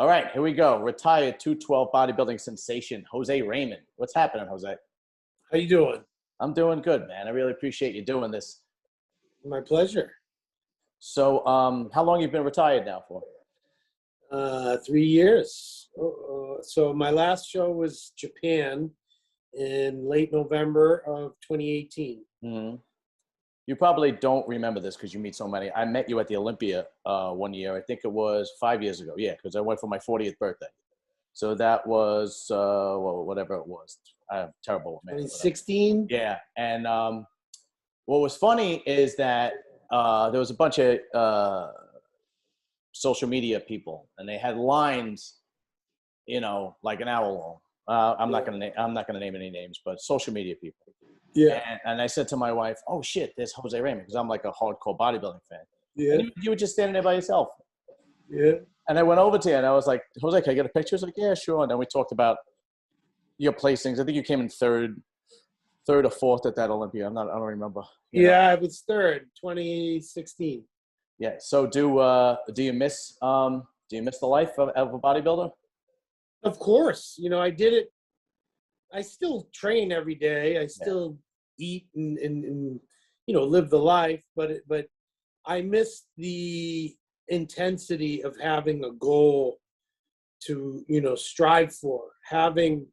All right, here we go. Retired 212 bodybuilding sensation, Jose Raymond. What's happening, Jose? How you doing? I'm doing good, man. I really appreciate you doing this. My pleasure. So, how long you been retired now for? 3 years. So my last show was Japan in late November of 2018. Mm-hmm. You probably don't remember this because you meet so many. I met you at the Olympia one year. I think it was 5 years ago. Yeah, because I went for my 40th birthday. So that was, well, whatever it was. I'm terrible, man. 2016? Yeah. And what was funny is that there was a bunch of social media people, and they had lines, like an hour long. I'm not gonna name any names, but social media people. Yeah. And I said to my wife, "Oh shit, there's Jose Raymond," because I'm like a hardcore bodybuilding fan. Yeah. And you were just standing there by yourself. Yeah. And I went over to you and I was like, "Jose, can I get a picture?" He's like, "Yeah, sure." And then we talked about your placings. I think you came in third or fourth at that Olympia. I don't remember. I was third, 2016. Yeah. So do you miss the life of a bodybuilder? Of course. I did it. I still train every day. I still eat and live the life, but I miss the intensity of having a goal to, strive for, having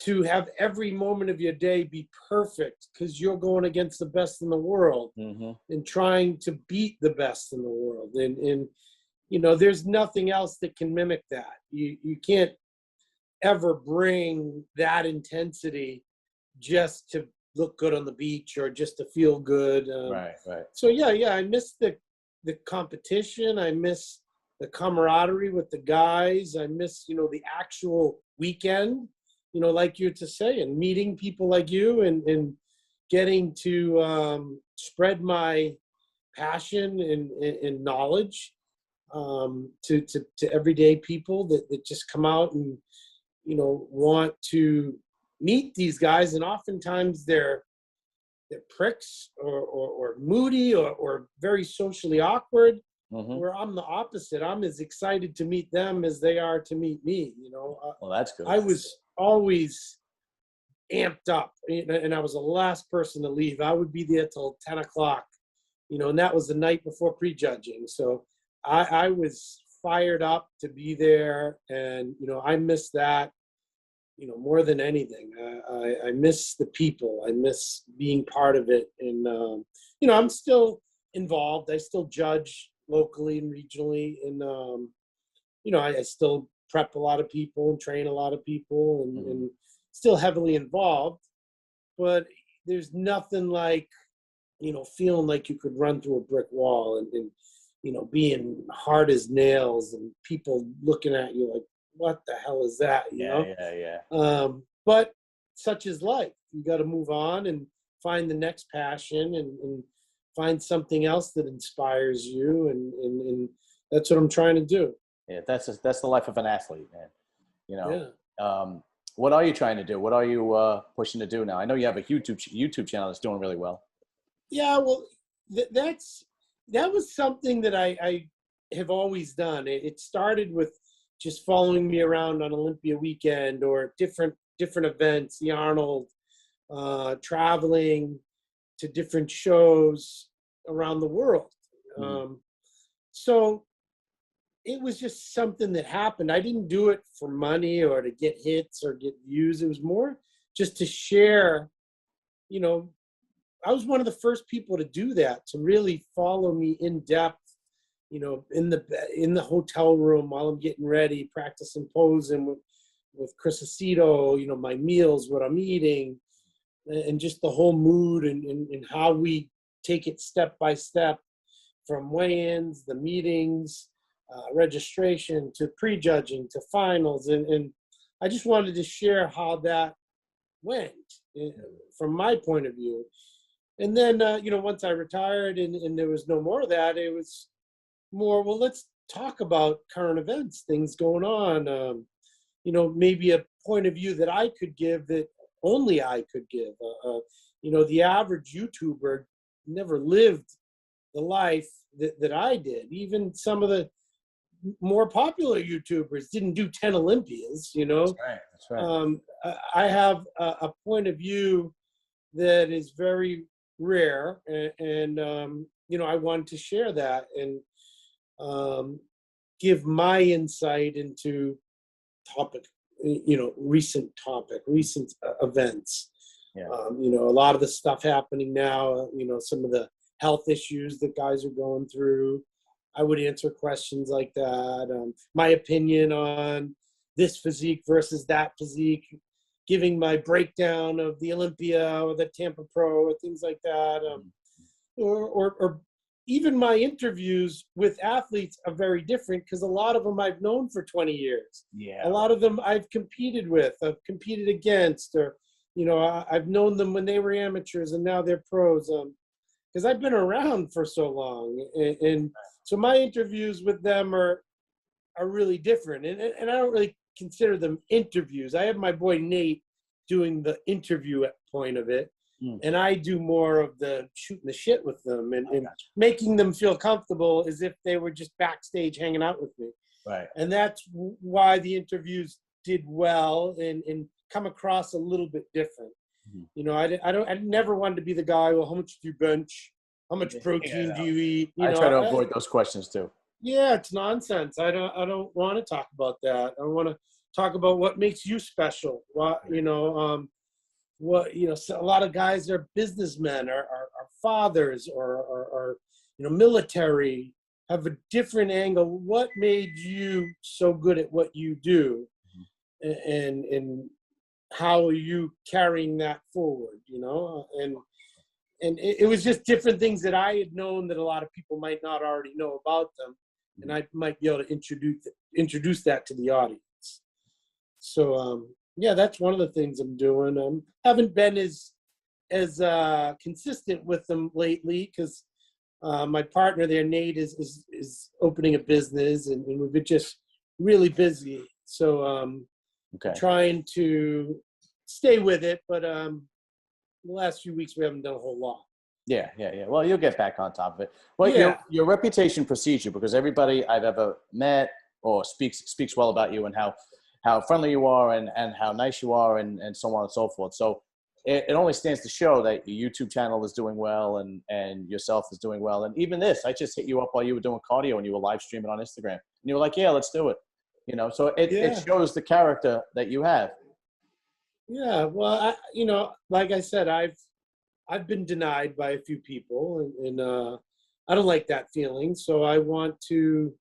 to have every moment of your day be perfect because you're going against the best in the world, mm-hmm. and trying to beat the best in the world. And there's nothing else that can mimic that. You can't ever bring that intensity just to look good on the beach or just to feel good. Right. So I miss the competition. I miss the camaraderie with the guys. I miss, the actual weekend, like you're to say, and meeting people like you and getting to spread my passion and knowledge to everyday people that just come out and, want to meet these guys. And oftentimes they're pricks or moody or very socially awkward, mm-hmm. where I'm the opposite. I'm as excited to meet them as they are to meet me. Well, that's good. I was always amped up, and I was the last person to leave. I would be there till 10 o'clock, and that was the night before prejudging. So I was fired up to be there, and, I miss that, more than anything. I miss the people. I miss being part of it. And, I'm still involved. I still judge locally and regionally. And, I still prep a lot of people and train a lot of people and, mm-hmm. and still heavily involved. But there's nothing like, feeling like you could run through a brick wall and being hard as nails and people looking at you like, what the hell is that? Yeah. But such is life. You got to move on and find the next passion and find something else that inspires you. And that's what I'm trying to do. Yeah. That's the life of an athlete, man. Yeah. What are you trying to do? What are you pushing to do now? I know you have a YouTube channel that's doing really well. Yeah. Well, that was something that I have always done. It started with just following me around on Olympia weekend or different events, the Arnold, traveling to different shows around the world. Mm-hmm. So it was just something that happened. I didn't do it for money or to get hits or get views. It was more just to share. I was one of the first people to do that, to really follow me in depth, in the hotel room while I'm getting ready, practicing posing with Chris Aceto, my meals, what I'm eating, and just the whole mood and how we take it step by step from weigh-ins, the meetings, registration to prejudging to finals. And I just wanted to share how that went from my point of view. And then, once I retired and there was no more of that, it was more, well, let's talk about current events, things going on, maybe a point of view that I could give that only I could give. The average YouTuber never lived the life that I did. Even some of the more popular YouTubers didn't do 10 Olympias, you know. That's right. That's right. I have a point of view that is very rare, and you know, I wanted to share that and give my insight into topic, you know, recent events. Yeah. You know, a lot of the stuff happening now, you know, some of the health issues that guys are going through. I would answer questions like that. My opinion on this physique versus that physique, giving my breakdown of the Olympia or the Tampa Pro or things like that. Or even my interviews with athletes are very different because a lot of them I've known for 20 years. Yeah. A lot of them I've competed with, I've competed against, or, you know, I've known them when they were amateurs and now they're pros. Because I've been around for so long. And so my interviews with them are really different. And I don't really consider them interviews. I have my boy Nate doing the interview point of it. And I do more of the shooting the shit with them and making them feel comfortable as if they were just backstage hanging out with me. Right. And that's why the interviews did well and come across a little bit different. You know, I never wanted to be the guy, well, how much do you bench? How much protein do you eat? You I know, try to avoid those questions too. Yeah, it's nonsense. I don't want to talk about that. I want to talk about what makes you special. What, you know, so a lot of guys are businessmen, are fathers, or you know, military, have a different angle. What made you so good at what you do, and how are you carrying that forward? You know, and it was just different things that I had known that a lot of people might not already know about them, and I might be able to introduce that to the audience. So yeah, that's one of the things I'm doing. Haven't been as consistent with them lately because my partner there, Nate, is opening a business, and we've been just really busy. So trying to stay with it, but the last few weeks we haven't done a whole lot. Yeah. Well, you'll get back on top of it. Well, your reputation precedes you because everybody I've ever met or speaks well about you and how friendly you are and how nice you are and so on and so forth. So it only stands to show that your YouTube channel is doing well and yourself is doing well. And even this, I just hit you up while you were doing cardio and you were live streaming on Instagram. And you were like, yeah, let's do it. You know, so it shows the character that you have. Yeah, well, you know, like I said, I've been denied by a few people, and I don't like that feeling. So I want to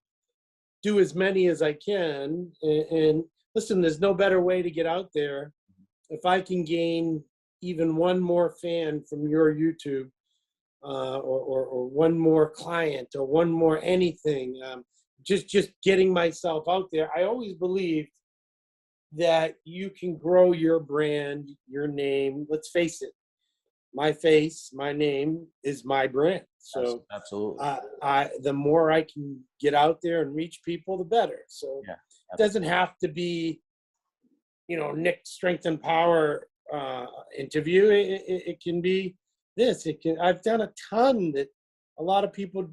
do as many as I can. And listen, there's no better way to get out there. If I can gain even one more fan from your YouTube, or one more client, or one more anything, just getting myself out there. I always believed that you can grow your brand, your name. Let's face it, my face, my name is my brand. So absolutely, the more I can get out there and reach people, the better. So it doesn't have to be, you know, Nick Strength and Power interview. It can be this. I've done a ton that a lot of people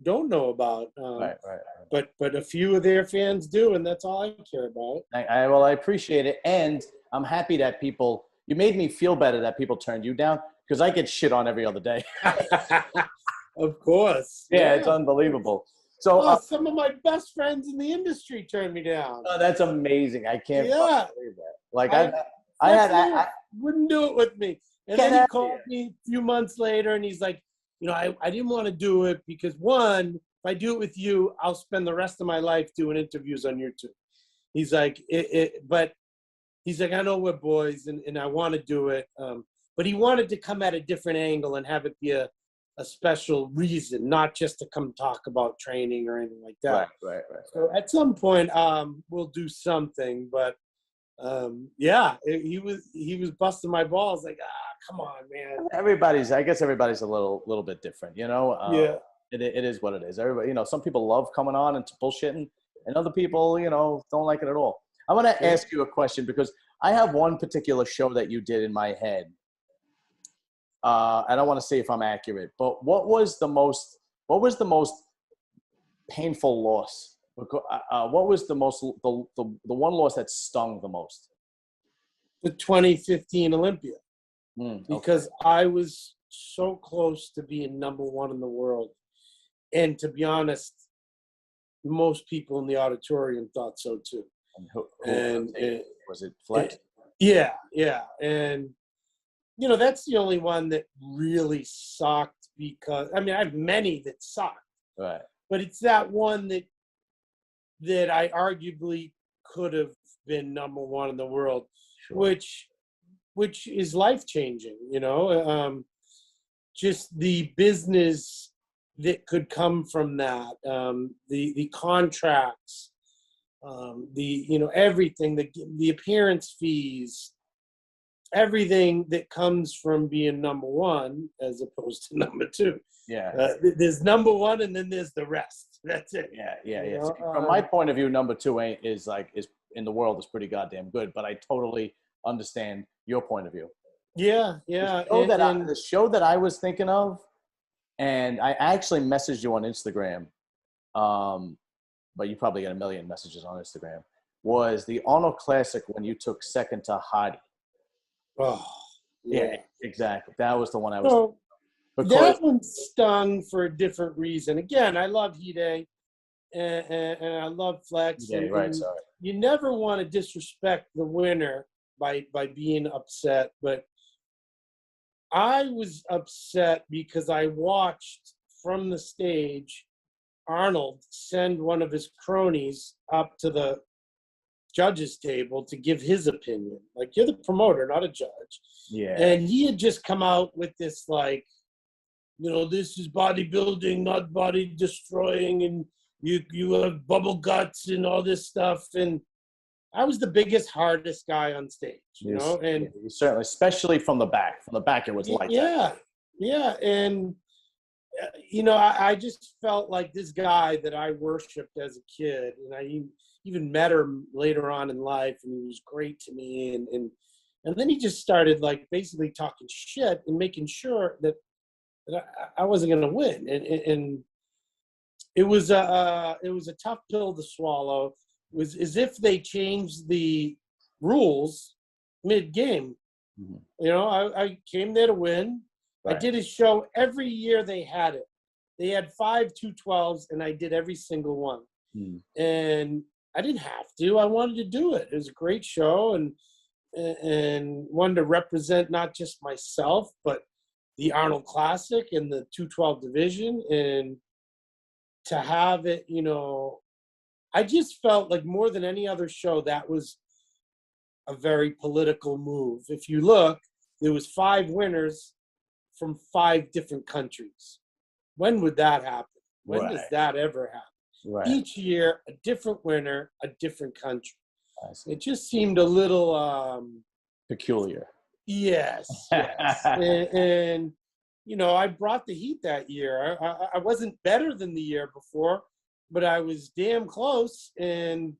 don't know about. Right. But a few of their fans do, and that's all I care about. Well, I appreciate it, and I'm happy that you made me feel better that people turned you down because I get shit on every other day. Of course. Yeah, it's unbelievable. So some of my best friends in the industry turned me down. Oh, that's amazing. I can't believe that. Like I wouldn't do it with me. And then he called me a few months later and he's like, you know, I didn't want to do it because one, if I do it with you, I'll spend the rest of my life doing interviews on YouTube. He's like, but he's like, I know we're boys and I want to do it. But he wanted to come at a different angle and have it be a special reason, not just to come talk about training or anything like that. Right. So at some point, we'll do something, but he was busting my balls like, come on, man. I guess everybody's a little bit different, you know? It is what it is. Everybody, you know, some people love coming on and bullshitting and other people, you know, don't like it at all. I want to ask you a question because I have one particular show that you did in my head. I don't want to say if I'm accurate, but what was the most painful loss What was the most the one loss that stung the most? The 2015 Olympia, Okay. because I was so close to being #1 in the world, and to be honest, most people in the auditorium thought so too. And was it Flex? Yeah, and that's the only one that really sucked, because I mean I have many that sucked, Right. but it's that one that I arguably could have been #1 in the world, Sure. which is life changing. Just the business that could come from that, the contracts, everything, the appearance fees, everything that comes from being #1 as opposed to #2. Yeah. There's #1 and then there's the rest. That's it. Yeah. See, from my point of view, #2 is in the world is pretty goddamn good, but I totally understand your point of view. Yeah. The show that I was thinking of, and I actually messaged you on Instagram, but you probably get a million messages on Instagram, was the Arnold Classic when you took second to Hardy. Oh, yeah, exactly. That was the one I was. So that one stung for a different reason. Again, I love Hide, and I love Flex. Yeah, right. Sorry. You never want to disrespect the winner by being upset, but I was upset because I watched from the stage Arnold send one of his cronies up to the judges table to give his opinion. Like, you're the promoter, not a judge. Yeah. And he had just come out with this, like, this is bodybuilding, not body destroying, and you have bubble guts and all this stuff. And I was the biggest, hardest guy on stage, and certainly, especially from the back. From the back, it was like that. Yeah. And, I just felt like this guy that I worshipped as a kid, and I even met him later on in life, and he was great to me. And then he just started, like, basically talking shit and making sure that I wasn't going to win. And it was a tough pill to swallow. It was as if they changed the rules mid-game. Mm-hmm. I came there to win. Right. I did a show every year they had it. They had 5 212s, and I did every single one. And I didn't have to. I wanted to do it. It was a great show, and wanted to represent not just myself, but the Arnold Classic and the 212 division. And to have it, I just felt like more than any other show, that was a very political move. If you look, there was 5 winners from 5 different countries. When would that happen? When does that ever happen? Right. Each year, a different winner, a different country. It just seemed a little peculiar. Yes. and I brought the heat that year. I wasn't better than the year before, but I was damn close. And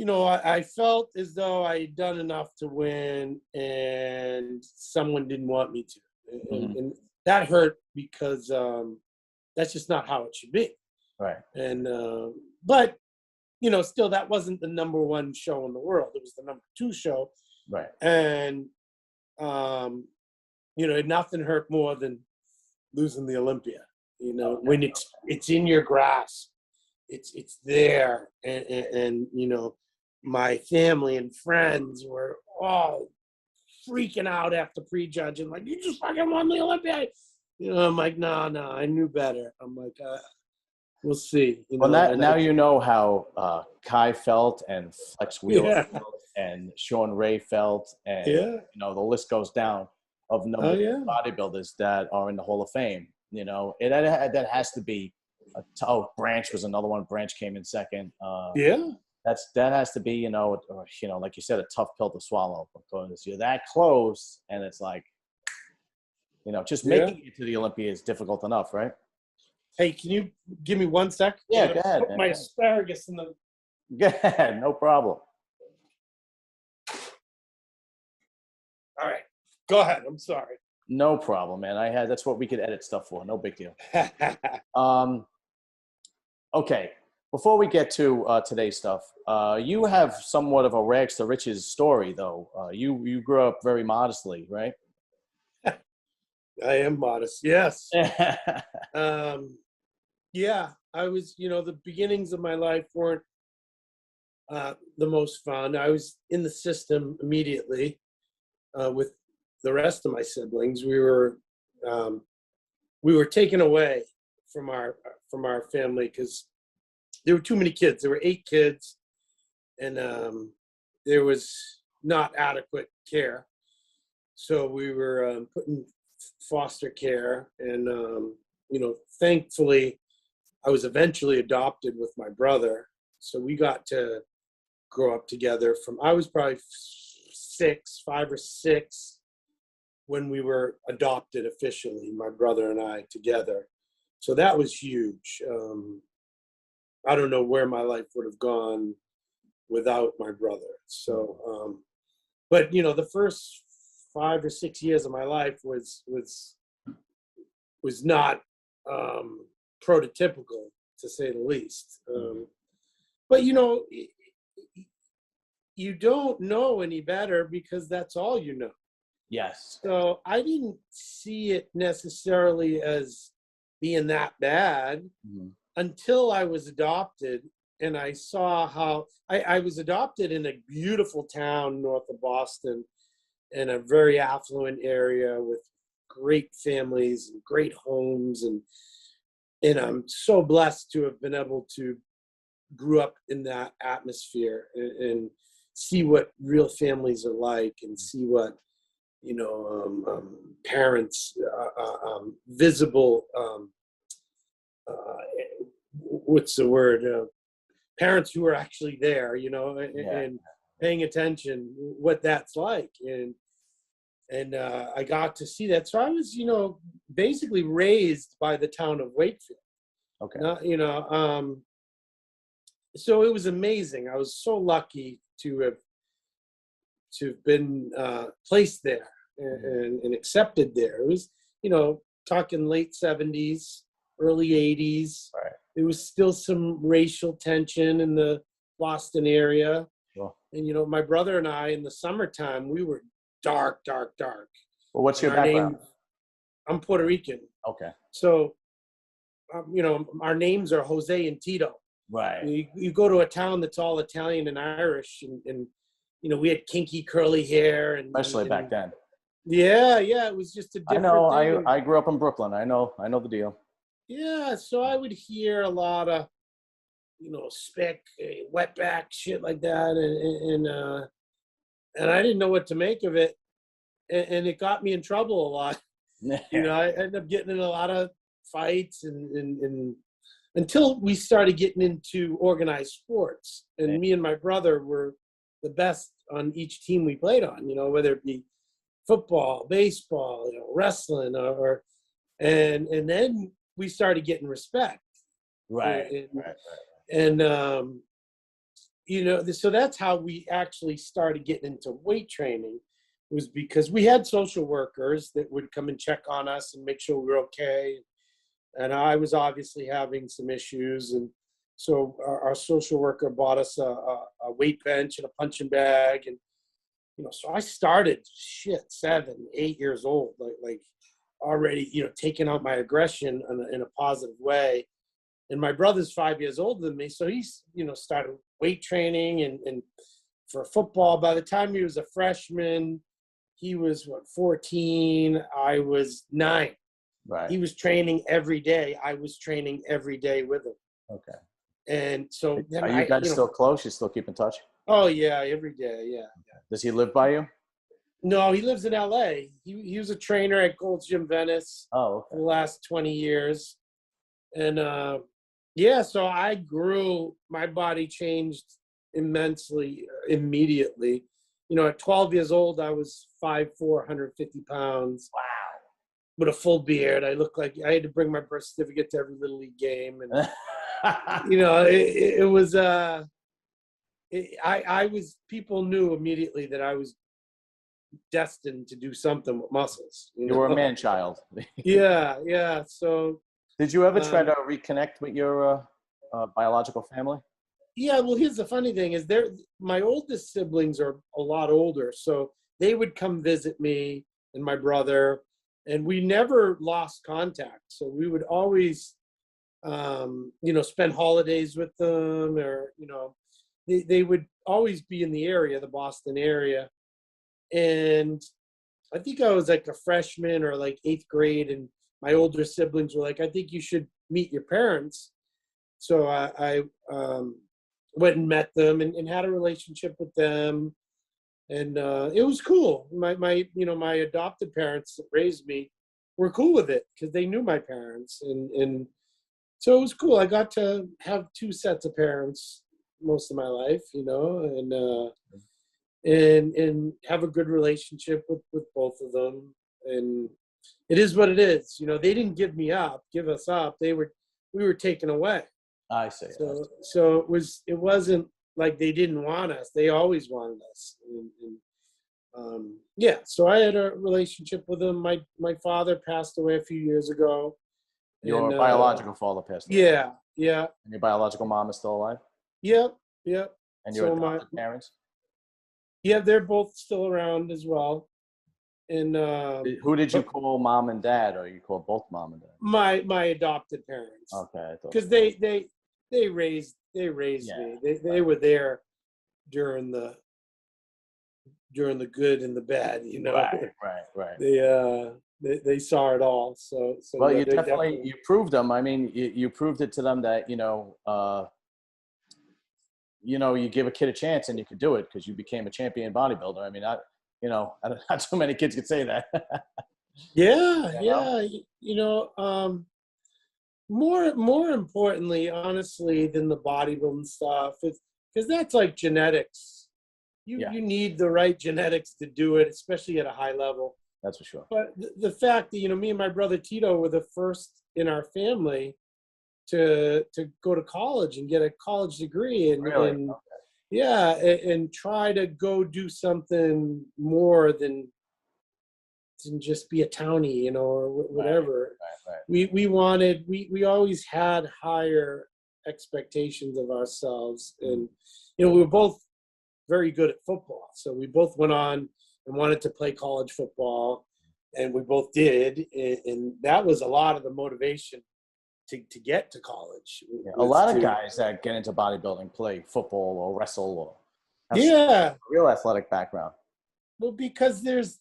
I felt as though I had done enough to win, and someone didn't want me to. And that hurt, because that's just not how it should be. Right. And but still, that wasn't the #1 show in the world. It was the #2 show. Right. And nothing hurt more than losing the Olympia. When it's in your grasp, it's there, and my family and friends were all freaking out after prejudging, like, you just fucking won the Olympia. I'm like, no, I knew better. I'm like, we'll see. Now you know how Kai felt, and Flex Wheeler felt, and Sean Ray felt, and the list goes down of bodybuilders that are in the Hall of Fame. That has to be. Branch was another one. Branch came in second. That has to be, like you said, a tough pill to swallow, because you're that close, and it's like, just making it to the Olympia is difficult enough, right? Hey, can you give me 1 sec? Yeah, go ahead. Put my asparagus in the. Go ahead, no problem. All right, go ahead. I'm sorry. No problem, man. That's what we could edit stuff for. No big deal. Okay, Before we get to today's stuff, you have somewhat of a rags to riches story, though. You grew up very modestly, right? I am modest. Yes. Yeah, I was, the beginnings of my life weren't the most fun. I was in the system immediately with the rest of my siblings. We were taken away from our family because there were too many kids. There were 8 kids, and there was not adequate care. So we were put in foster care, and thankfully, I was eventually adopted with my brother. So we got to grow up together I was probably 5 or 6, when we were adopted officially, my brother and I together. So that was huge. I don't know where my life would have gone without my brother. So, but the first 5 or 6 years of my life was not prototypical, to say the least. But you don't know any better because that's all you know. Yes. So I didn't see it necessarily as being that bad until I was adopted, and I saw how I was adopted in a beautiful town north of Boston, in a very affluent area with great families and great homes, and I'm so blessed to have been able to grew up in that atmosphere and see what real families are like, and see what parents, visible, what's the word? Parents who are actually there, and paying attention, what that's like. And I got to see that. So I was, basically raised by the town of Wakefield. Okay. So it was amazing. I was so lucky to have been placed there and accepted there. It was, talking late 70s, early 80s. Right. There was still some racial tension in the Boston area. Sure. And, my brother and I, in the summertime, we were dark. Well, what's your background? I'm Puerto Rican. Okay. So, our names are Jose and Tito. Right. You go to a town that's all Italian and Irish, and we had kinky curly hair, and especially back then. Yeah, it was just a different thing. I grew up in Brooklyn. I know the deal. Yeah, so I would hear a lot of, spick, wetback, shit like that, and I didn't know what to make of it, and it got me in trouble a lot. I ended up getting in a lot of fights, and until we started getting into organized sports, and me and my brother were the best on each team we played on, whether it be football, baseball, wrestling, and then we started getting respect. Right. And so that's how we actually started getting into weight training, was because we had social workers that would come and check on us and make sure we were okay. And I was obviously having some issues, and so our social worker bought us a weight bench and a punching bag, and so I started 7, 8 years old, like already taking out my aggression in a positive way. And my brother's 5 years older than me, so he's started weight training and for football. By the time he was a freshman, he was 14, I was 9. Right. He was training every day. I was training every day with him. Okay. And so then are you guys still close? You still keep in touch? Oh yeah, every day. Yeah. Does he live by you? No, he lives in LA. He was a trainer at Gold's Gym Venice. Oh, okay. For the last 20 years. And so I grew, my body changed immensely immediately. At 12 years old, I was 5'4", 150 pounds. Wow. With a full beard. I looked like I had to bring my birth certificate to every Little League game. And, it was, people knew immediately that I was destined to do something with muscles. You were a man-child. Yeah. So. Did you ever try to reconnect with your biological family? Yeah, well, here's the funny thing is my oldest siblings are a lot older, so they would come visit me and my brother, and we never lost contact. So we would always, spend holidays with them, or, they would always be in the area, the Boston area. And I think I was like a freshman or like 8th grade, and my older siblings were like, I think you should meet your parents. So I went and met them and had a relationship with them. And it was cool. My adopted parents that raised me were cool with it because they knew my parents. And so it was cool. I got to have 2 sets of parents most of my life, and have a good relationship with both of them. And it is what it is. They didn't give us up. We were taken away. I see. So it wasn't like they didn't want us. They always wanted us. Yeah. So I had a relationship with them. My father passed away a few years ago. Your biological father passed away. Yeah. Yeah. And your biological mom is still alive? Yep. Yep. And your adopted parents? Yeah, they're both still around as well. And who did you call mom and dad, or you call both mom and dad? My adopted parents. Okay. Because they raised me. They were there during the good and the bad, Right. They saw it all. So well, yeah, you definitely proved them. I mean, you proved it to them that you give a kid a chance and you could do it, because you became a champion bodybuilder. I mean, not too many kids could say that. Yeah. More importantly, honestly, than the bodybuilding stuff, because that's like genetics. You need the right genetics to do it, especially at a high level. That's for sure. But the fact that, me and my brother Tito were the first in our family to go to college and get a college degree, and, really? and yeah, and try to go do something more than just be a townie, or whatever. Right. We always had higher expectations of ourselves, and we were both very good at football, so we both went on and wanted to play college football, and we both did, and that was a lot of the motivation to get to college. Yeah, a lot of guys that get into bodybuilding play football or wrestle or have a real athletic background. Well, because there's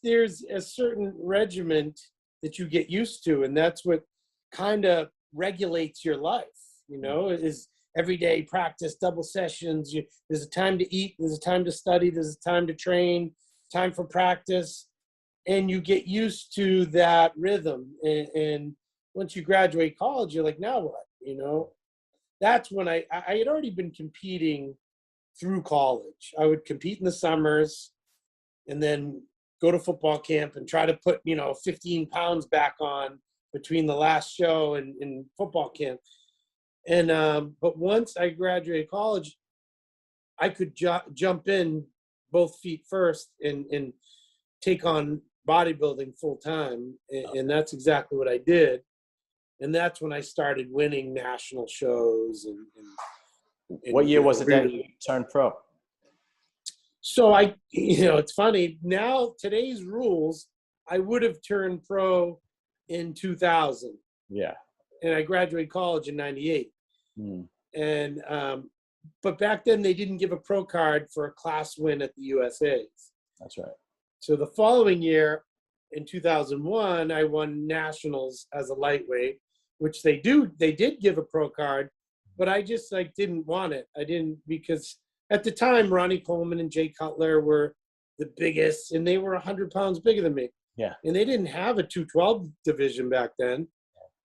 a certain regiment that you get used to, and that's what kind of regulates your life. Is everyday practice, double sessions. There's a time to eat, there's a time to study, there's a time to train, time for practice, and you get used to that rhythm. And once you graduate college, you're like, now what? That's when I had already been competing through college. I would compete in the summers, and then go to football camp and try to put 15 pounds back on between the last show and football camp. And but once I graduated college, I could jump in both feet first and take on bodybuilding full time, and that's exactly what I did. And that's when I started winning national shows. And what year was it that you turned pro? So it's funny now, today's rules, I would have turned pro in 2000. Yeah. And I graduated college in 98. And but back then they didn't give a pro card for a class win at the USA's. That's right. So the following year, in 2001, I won nationals as a lightweight, which they did give a pro card, but I just didn't want it. I didn't, because at the time Ronnie Coleman and Jay Cutler were the biggest, and they were 100 pounds bigger than me. Yeah. And they didn't have a 212 division back then.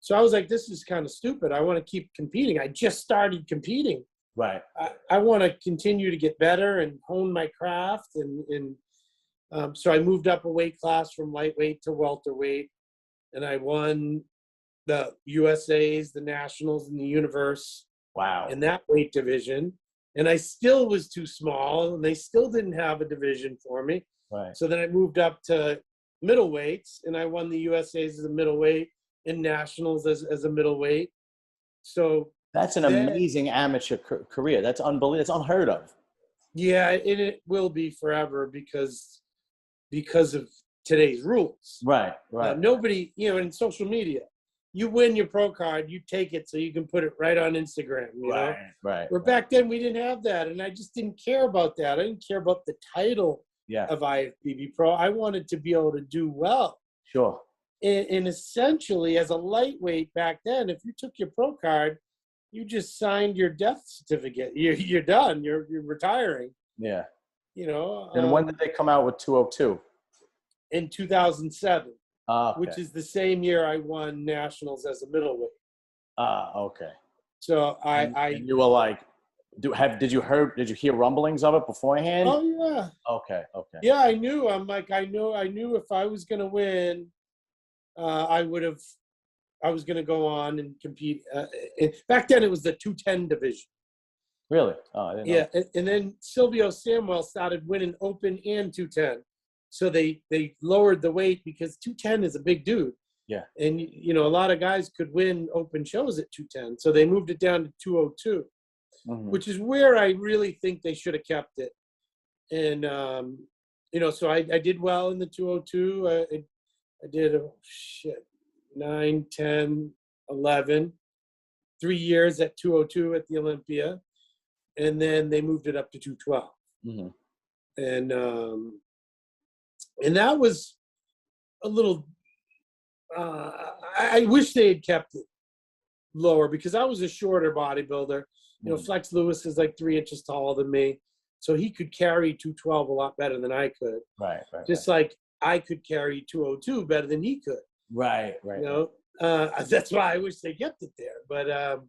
So I was like, this is kind of stupid. I want to keep competing. I just started competing. Right. I want to continue to get better and hone my craft. And so I moved up a weight class from lightweight to welterweight, and I won the USA's, the nationals, and the universe. Wow. In that weight division. And I still was too small, and they still didn't have a division for me. Right. So then I moved up to middleweights, and I won the USA's as a middleweight and nationals as a middleweight. So That's an Then, amazing amateur career. That's unbelievable. It's unheard of. yeah, and it will be forever because of today's rules. Right, right, Nobody, in social media, you win your pro card, you take it so you can put it right on Instagram, right, right. Where back then we didn't have that, and I just didn't care about that. I didn't care about the title Yeah, of IFBB Pro. I wanted to be able to do well. sure. And essentially, as a lightweight back then, if you took your pro card, you just signed your death certificate. You're done. You're retiring. Yeah. You know. And when did they come out with 202? In 2007, Okay. which is the same year I won nationals as a middleweight. Okay. So and you were like, did you hear rumblings of it beforehand? Oh yeah. Okay. Yeah, I knew. I'm like, I knew if I was gonna win, I was gonna go on and compete. Back then, it was the 210 division. Really? Oh, I didn't know. Yeah, and then Silvio Samuel started winning open and 210. So they lowered the weight because 210 is a big dude. Yeah. And, a lot of guys could win open shows at 210. So they moved it down to 202, which is where I really think they should have kept it. And, so I did well in the 202. I did, 9, 10, 11, 3 years at 202 at the Olympia. And then they moved it up to 212. And that was a little, I wish they had kept it lower because I was a shorter bodybuilder. Flex Lewis is like 3 inches taller than me. So he could carry 212 a lot better than I could. Right. Just like I could carry 202 better than he could. Right. That's why I wish they kept it there.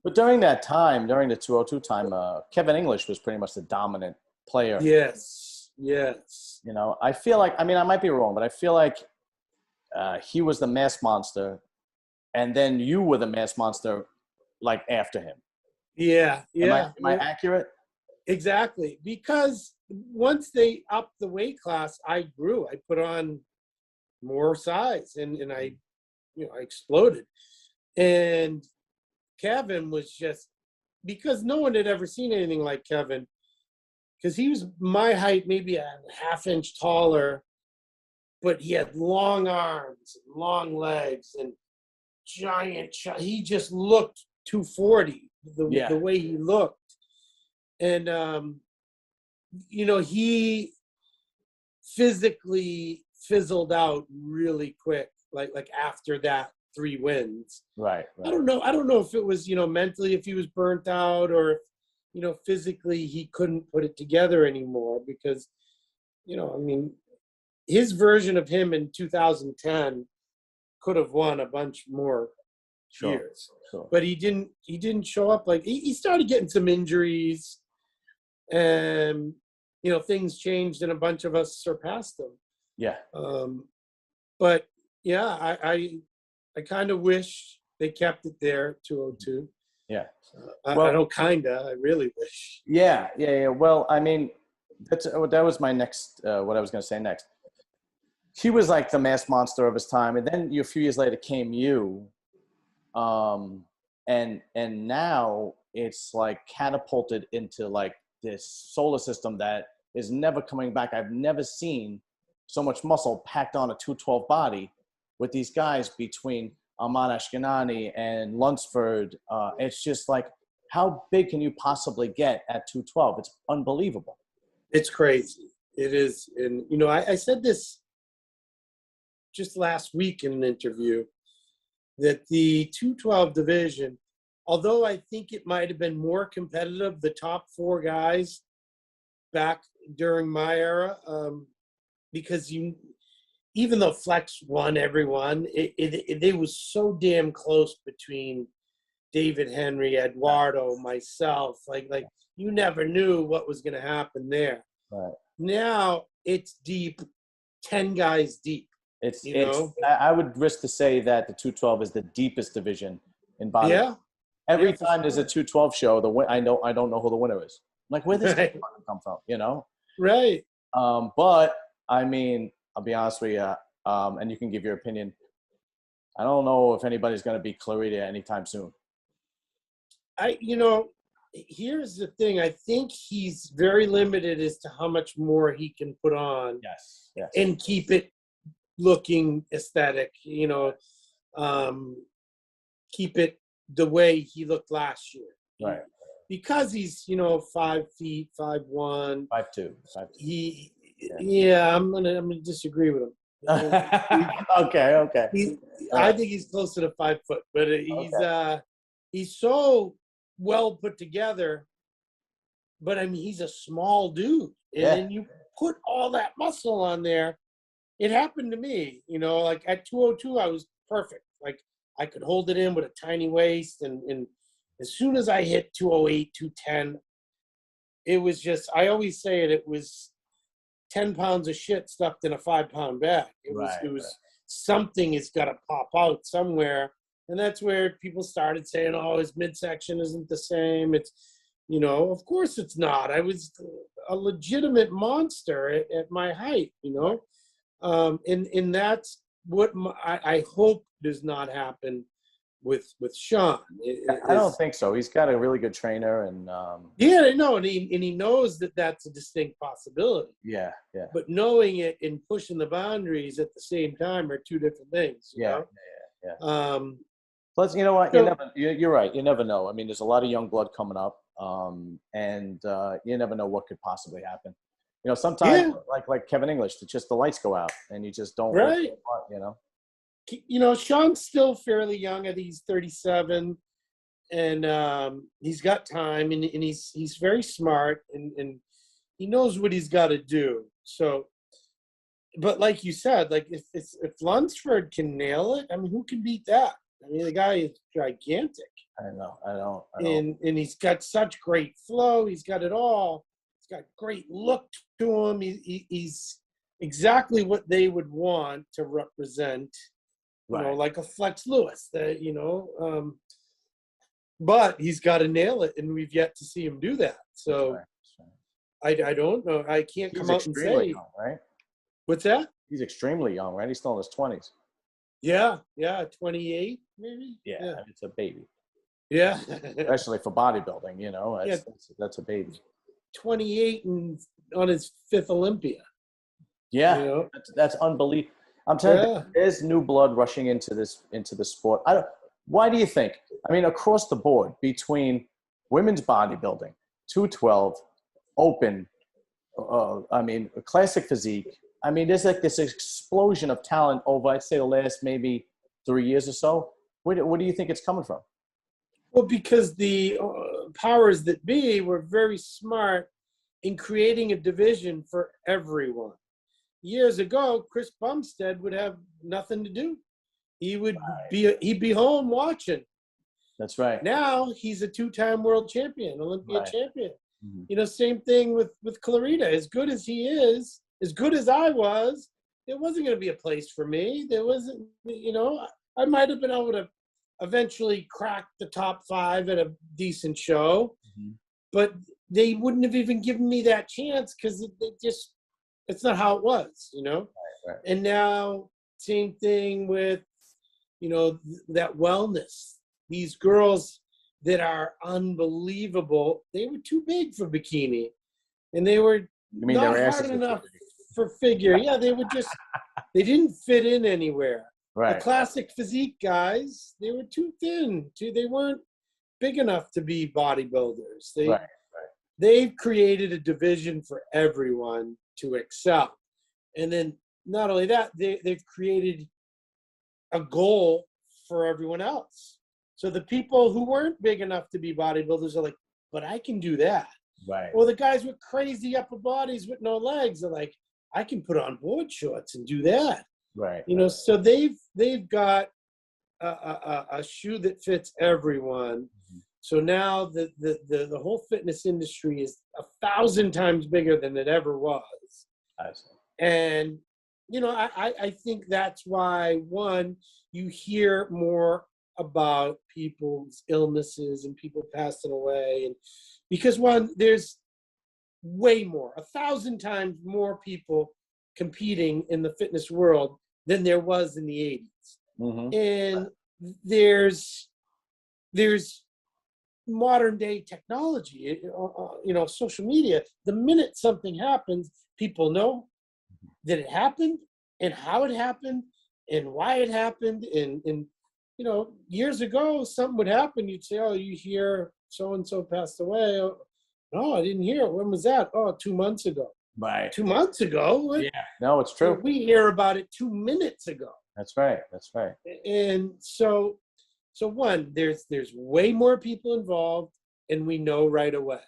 But during that time, during the 202 time, Kevin English was pretty much the dominant player. Yes. I feel like, I might be wrong, but I feel like he was the mass monster, and then you were the mass monster, like after him. Yeah. Am I accurate? Exactly. Because once they upped the weight class, I grew. I put on more size, and I exploded. And Kevin was just, because no one had ever seen anything like Kevin, because he was my height, maybe a half inch taller, but he had long arms, long legs, and giant. He just looked 240 the way he looked, and he physically fizzled out really quick, like after that 3 wins. Right. I don't know if it was mentally, if he was burnt out, or if physically he couldn't put it together anymore, because his version of him in 2010 could have won a bunch more years. Sure. But he didn't show up. Like he started getting some injuries, and things changed, and a bunch of us surpassed them. Yeah. But yeah, I kind of wish they kept it there, 202. Yeah. I don't I really wish. Yeah. Well, that was my next, what I was going to say next. He was like the mass monster of his time. And then a few years later came you. And now it's like catapulted into like this solar system that is never coming back. I've never seen so much muscle packed on a 212 body with these guys between Ahmad Ashkenani and Lunsford. It's just like, how big can you possibly get at 212? It's unbelievable. It's crazy. It is. And, I said this just last week in an interview, that the 212 division, although I think it might have been more competitive, the top 4 guys back during my era, because even though Flex won everyone, it was so damn close between David Henry, Eduardo, myself. Like you never knew what was going to happen there. Right. Now it's deep, 10 guys deep. I would risk to say that the 212 is the deepest division in bodybuilding. Yeah. Every time there's a 212 show, I don't know who the winner is. I'm like, where did this come from? Right. But I'll be honest with you, and you can give your opinion. I don't know if anybody's going to beat Clarita anytime soon. Here's the thing. I think he's very limited as to how much more he can put on Yes. Yes. and keep it looking aesthetic, keep it the way he looked last year. Right. Because he's, 5 feet, 5'1". 5'2". I'm gonna disagree with him. Okay. I think he's closer to 5 foot, but he's so well put together. But I mean, he's a small dude, and then you put all that muscle on there. It happened to me, like at 202, I was perfect. Like I could hold it in with a tiny waist, and as soon as I hit 208, 210, it was just. I always say it was 10 pounds of shit stuffed in a 5-pound bag. It was something has got to pop out somewhere. And that's where people started saying, oh, his midsection isn't the same. It's, of course it's not. I was a legitimate monster at my height, and that's what I hope does not happen with Sean. I don't think so. He's got a really good trainer, and and he knows that that's a distinct possibility. Yeah. But knowing it and pushing the boundaries at the same time are two different things. Yeah. Plus, you know what? You're right. You never know. I mean, there's a lot of young blood coming up, and you never know what could possibly happen. Sometimes like Kevin English, just the lights go out, and you just don't. Right. Work, Sean's still fairly young. I think he's 37, and he's got time, and he's very smart, and he knows what he's got to do. So, but like you said, like if Lunsford can nail it, I mean, who can beat that? I mean, the guy is gigantic. I know. And he's got such great flow. He's got it all. He's got great look to him. He's exactly what they would want to represent. Like a Flex Lewis. But he's got to nail it, and we've yet to see him do that. So I don't know. I can't come out and say. Young, right? What's that? He's extremely young, right? He's still in his 20s. Yeah, 28 maybe. Yeah. It's a baby. Yeah, especially for bodybuilding. That's a baby. 28 and on his 5th Olympia. Yeah, that's unbelievable. I'm telling you, there's new blood rushing into the sport. Why do you think? I mean, across the board, between women's bodybuilding, 212, open, classic physique. I mean, there's like this explosion of talent over, I'd say, the last maybe 3 years or so. Where do you think it's coming from? Well, because the powers that be were very smart in creating a division for everyone. Years ago, Chris Bumstead would have nothing to do. He'd be home watching. That's right. Now he's a 2-time world champion, Olympia champion. Mm-hmm. Same thing with Clarita. As good as he is, as good as I was, there wasn't going to be a place for me. There wasn't, I might have been able to eventually crack the top 5 at a decent show, but they wouldn't have even given me that chance because it's not how it was, Right. And now, same thing with, that wellness. These girls that are unbelievable, they were too big for bikini, and they were not hard enough for figure. Yeah, they didn't fit in anywhere. Right. The classic physique guys, they were too thin. They weren't big enough to be bodybuilders. They've created a division for everyone to excel. And then not only that, they've created a goal for everyone else. So the people who weren't big enough to be bodybuilders are like, but I can do that. Right. Or the guys with crazy upper bodies with no legs are like, I can put on board shorts and do that. Right. So they've got a shoe that fits everyone. Mm-hmm. So now the whole fitness industry is 1,000 times bigger than it ever was. I see. And I think that's why, one, you hear more about people's illnesses and people passing away, and because one, there's way more, 1,000 times more people competing in the fitness world than there was in the 80s. Mm-hmm. And there's modern day technology, social media. The minute something happens, people know that it happened and how it happened and why it happened. And years ago, something would happen. You'd say, "Oh, you hear so and so passed away." Oh, no, I didn't hear it. When was that? Oh, 2 months ago. Right. 2 months ago? What? Yeah. No, it's true. We hear about it 2 minutes ago. That's right. That's right. And so one, there's way more people involved, and we know right away.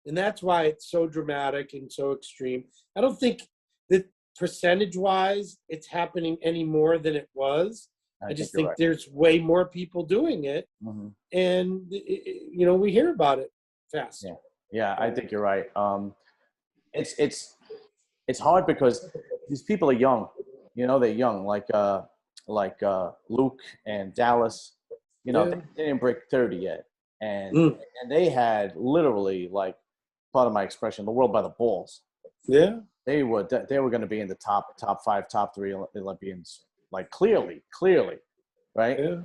And that's why it's so dramatic and so extreme. I don't think that percentage-wise it's happening any more than it was. I just think there's way more people doing it, and we hear about it fast. Yeah, I think you're right. It's hard because these people are young. They're young, like Luke and Dallas. They didn't break 30 yet, and they had literally, like, pardon my expression, the world by the balls. Yeah, they were going to be in the top 5, top 3 Olympians, like clearly, right? Yeah.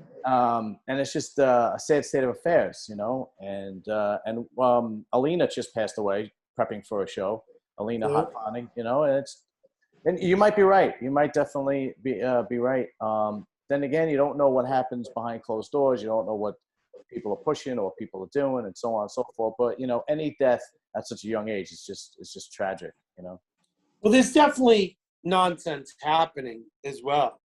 And it's just a sad state of affairs, And Alina just passed away, prepping for a show. Alina Hot Potting, and you might be right. You might definitely be right. Then again, you don't know what happens behind closed doors. You don't know what people are pushing or what people are doing, and so on and so forth. But any death at such a young age is just tragic. Well, there's definitely nonsense happening as well,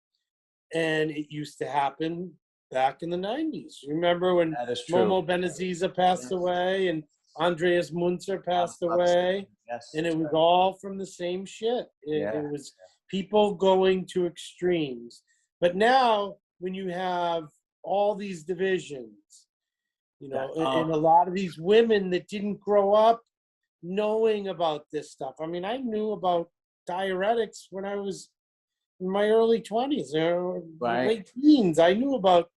and it used to happen back in the 90s. Remember when Momo Benaziza passed away and Andreas Munzer passed away? Yes, and it was all from the same shit. It was people going to extremes. But now, when you have all these divisions, and a lot of these women that didn't grow up knowing about this stuff. I mean, I knew about diuretics when I was in my early 20s or late teens. I knew about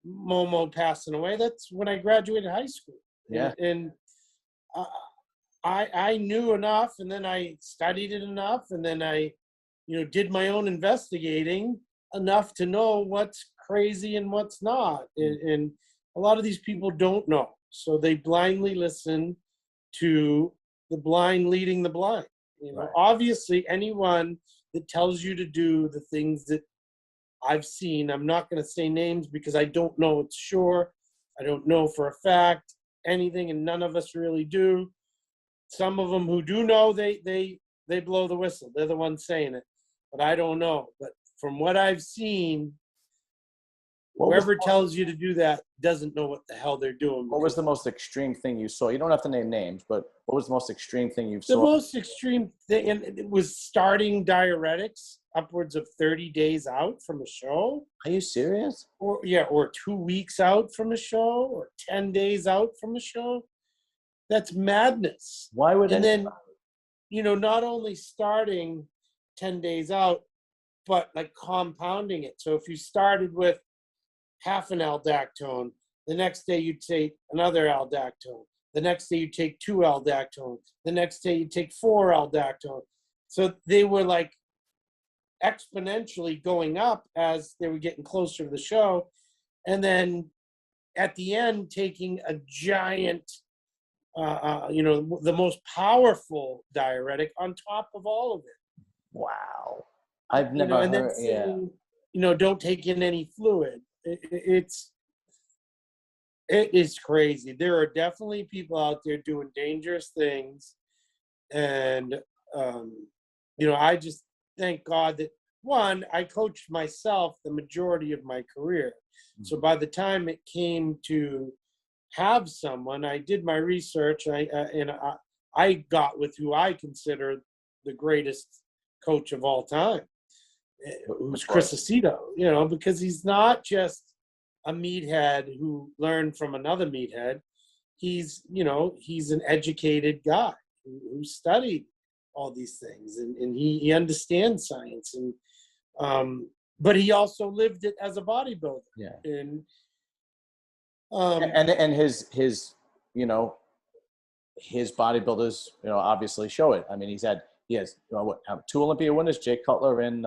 Momo passing away. That's when I graduated high school. Yeah. And I knew enough, and then I studied it enough, and then I, did my own investigating enough to know what's crazy and what's not. And a lot of these people don't know, so they blindly listen to the blind leading the blind. Obviously, anyone that tells you to do the things that I've seen, I'm not going to say names because I don't know it's sure. I don't know for a fact anything, and none of us really do. Some of them who do know, they blow the whistle. They're the ones saying it, but I don't know. But from what I've seen, whoever tells you to do that doesn't know what the hell they're doing. What was the most extreme thing you saw? You don't have to name names, but what was the most extreme thing you saw? The most extreme thing, and it was starting diuretics upwards of 30 days out from a show. Are you serious? Or 2 weeks out from a show, or 10 days out from a show. That's madness. Why would then, not only starting 10 days out, but like compounding it. So if you started with half an aldactone, the next day you'd take another aldactone. The next day you take 2 aldactone. The next day you take 4 aldactone. So they were like exponentially going up as they were getting closer to the show. And then at the end, taking a giant, the most powerful diuretic on top of all of it. Wow. I've never heard. Then saying, don't take in any fluid. It is crazy. There are definitely people out there doing dangerous things. And, I just thank God that, one, I coached myself the majority of my career. So by the time it came to have someone, I did my research, and I got with who I consider the greatest coach of all time, who's Chris Aceto, because he's not just a meathead who learned from another meathead. He's an educated guy who studied all these things, and he understands science, and but he also lived it as a bodybuilder. Yeah. And his bodybuilders, obviously show it. I mean, he has 2 Olympia winners, Jake Cutler and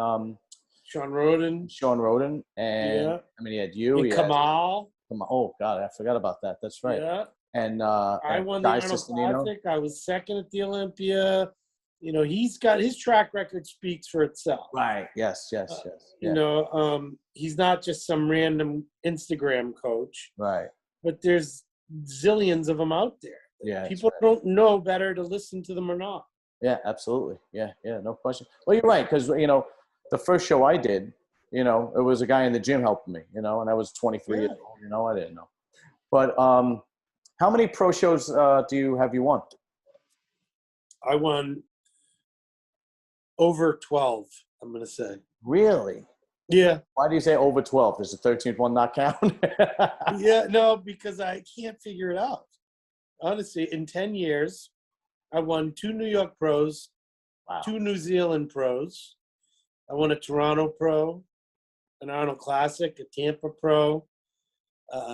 Sean Roden, and yeah. I mean, he had you, and Kamal. Oh God, I forgot about that. That's right. Yeah. and I won the Guy Arnold Sistanino. Classic. I was second at the Olympia. You know, he's got his track record speaks for itself. Right. Yes. Yes. Yes. You Yeah. know, he's not just some random Instagram coach, Right. but there's zillions of them out there. Yeah. People don't know better to listen to them or not. Yeah. Absolutely. Yeah. Yeah. No question. Well, you're right, because the first show I did, it was a guy in the gym helping me, and I was 23 years old. I didn't know. But how many pro shows have you won? I won over 12, I'm going to say. Really? Yeah. Why do you say over 12? Does the 13th one not count? Yeah, no, because I can't figure it out. Honestly, in 10 years, I won 2 New York pros, Wow. 2 New Zealand pros. I won a Toronto pro, an Arnold Classic, a Tampa pro,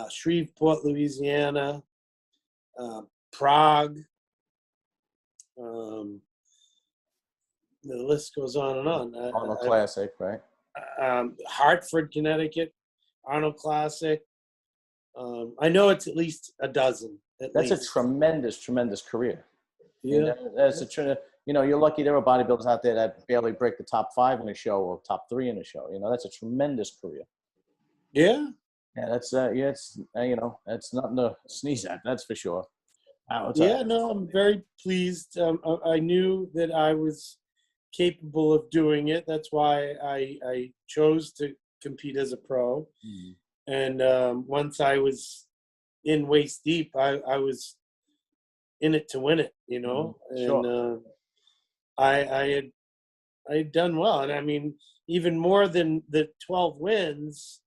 Shreveport, Louisiana, Prague. The list goes on and on. Arnold Classic, right? Hartford, Connecticut, Arnold Classic. I know it's at least a dozen. That's a tremendous, tremendous career. Yeah. That's you're lucky there are bodybuilders out there that barely break the top 5 in a show or top 3 in a show. That's a tremendous career. Yeah. Yeah, that's it's that's nothing to sneeze at. That's for sure. No, I'm very pleased. I knew that I was capable of doing it. That's why I chose to compete as a pro. Mm-hmm. And once I was in waist deep, I was in it to win it, Mm-hmm. Sure. And I had done well. And I mean, even more than the 12 wins,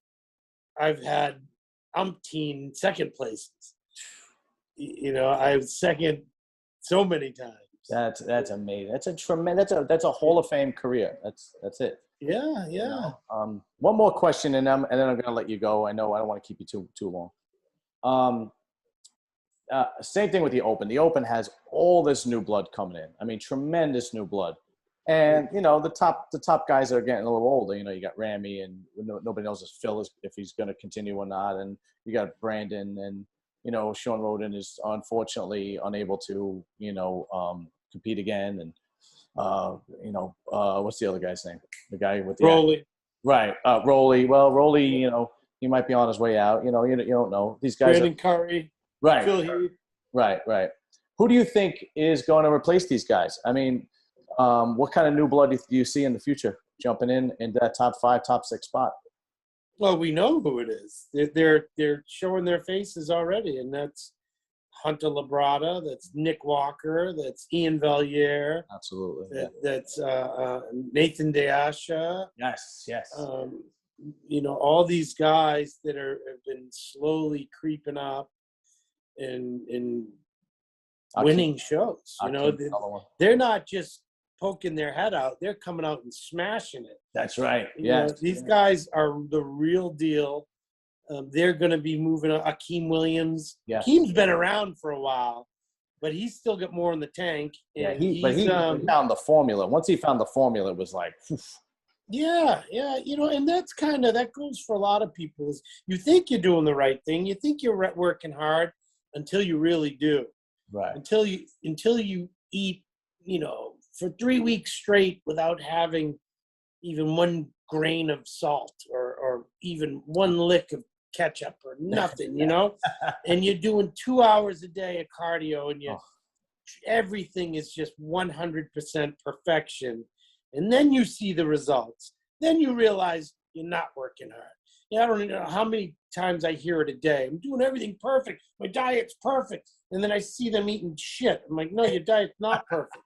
I've had umpteen second places. I was second so many times. That's amazing. That's a tremendous. That's a Hall of Fame career. That's it. Yeah. One more question, and then I'm gonna let you go. I know I don't want to keep you too long. Same thing with the Open. The Open has all this new blood coming in. I mean, tremendous new blood. And the top guys are getting a little older. You got Ramy, and nobody knows if Phil if he's going to continue or not. And you got Brandon, and Sean Roden is unfortunately unable to compete again. And what's the other guy's name? The guy with the Rolly. Right, Rolly. Well, Rolly, he might be on his way out. You don't know. These guys. Brandon Curry. Right. Phil Heath. Right. Who do you think is going to replace these guys? I mean, what kind of new blood do you see in the future jumping into that top 5, top 6 spot? Well, we know who it is. They're showing their faces already, and that's Hunter Labrada, that's Nick Walker, that's Ian Valliere. Absolutely. That's Nathan Deasha. Yes. All these guys that have been slowly creeping up and winning shows. They're not just poking their head out, they're coming out and smashing it. That's right. Yeah. These guys are the real deal. They're going to be moving on. Akeem Williams. Yeah. Akeem's been around for a while, but he's still got more in the tank. And he found the formula. Once he found the formula, it was like, oof. Yeah. And that goes for a lot of people. Is you think you're doing the right thing. You think you're working hard until you really do. Right. Until you eat, for 3 weeks straight without having even 1 grain of salt or even 1 lick of ketchup or nothing, and you're doing 2 hours a day of cardio, and everything is just 100% perfection. And then you see the results. Then you realize you're not working hard. I don't know how many times I hear it a day. I'm doing everything perfect. My diet's perfect. And then I see them eating shit. I'm like, no, your diet's not perfect.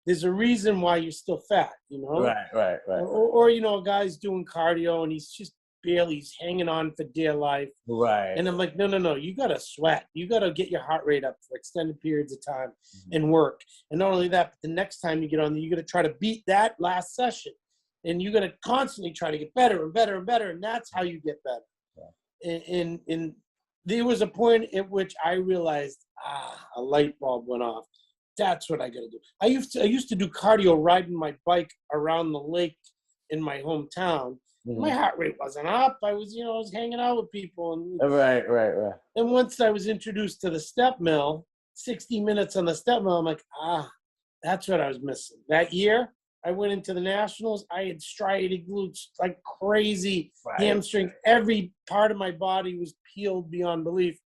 There's a reason why you're still fat, Right. Or a guy's doing cardio and he's just he's hanging on for dear life. Right. And I'm like, no, you got to sweat. You got to get your heart rate up for extended periods of time and work. And not only that, but the next time you get on there, you got to try to beat that last session. And you got to constantly try to get better and better and better. And that's how you get better. Yeah. And there was a point at which I realized, a light bulb went off. That's what I got to do. I used to do cardio riding my bike around the lake in my hometown. My heart rate wasn't up. I was, I was hanging out with people. And Right. and once I was introduced to the step mill, 60 minutes on the step mill, I'm like, that's what I was missing. That year, I went into the Nationals. I had striated glutes like crazy, hamstrings. Every part of my body was peeled beyond belief.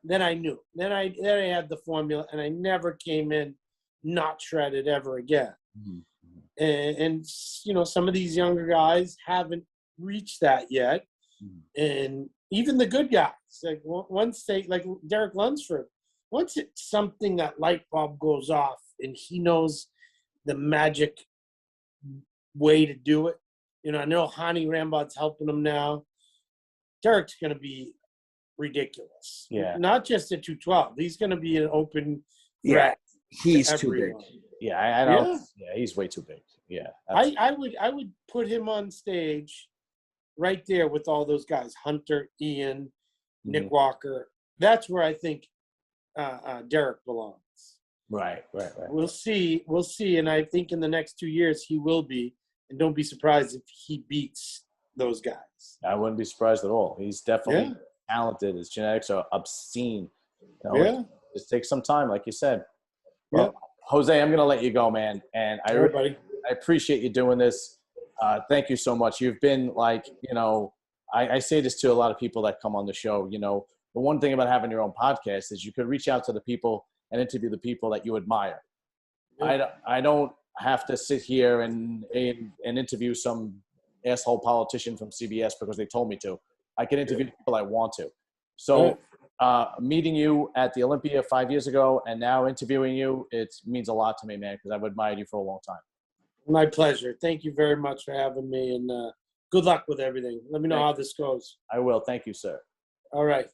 Then I knew. Then I had the formula, and I never came in not shredded ever again. And some of these younger guys haven't reached that yet. And even the good guys, like once they, like Derek Lunsford, once it's something that light bulb goes off and he knows the magic way to do it. I know Hani Rambod's helping him now. Derek's going to be ridiculous. Yeah. Not just at 212. He's going to be an open threat. He's too big. Yeah, I don't. Yeah, he's way too big. Yeah. I would put him on stage right there with all those guys, Hunter, Ian, Nick Walker. That's where I think Derek belongs. Right. We'll see. And I think in the next 2 years he will be. And don't be surprised if he beats those guys. I wouldn't be surprised at all. He's definitely talented. His genetics are obscene. It just takes some time, like you said. Well, Jose, I'm going to let you go, man. And I appreciate you doing this. Thank you so much. You've been like, I say this to a lot of people that come on the show. The one thing about having your own podcast is you could reach out to the people and interview the people that you admire. I don't have to sit here and interview some asshole politician from CBS because they told me to. I can interview the people I want to. So meeting you at the Olympia 5 years ago and now interviewing you, it means a lot to me, man, because I've admired you for a long time. My pleasure. Thank you very much for having me, and good luck with everything. Let me know how this goes. I will. Thank you, sir. All right.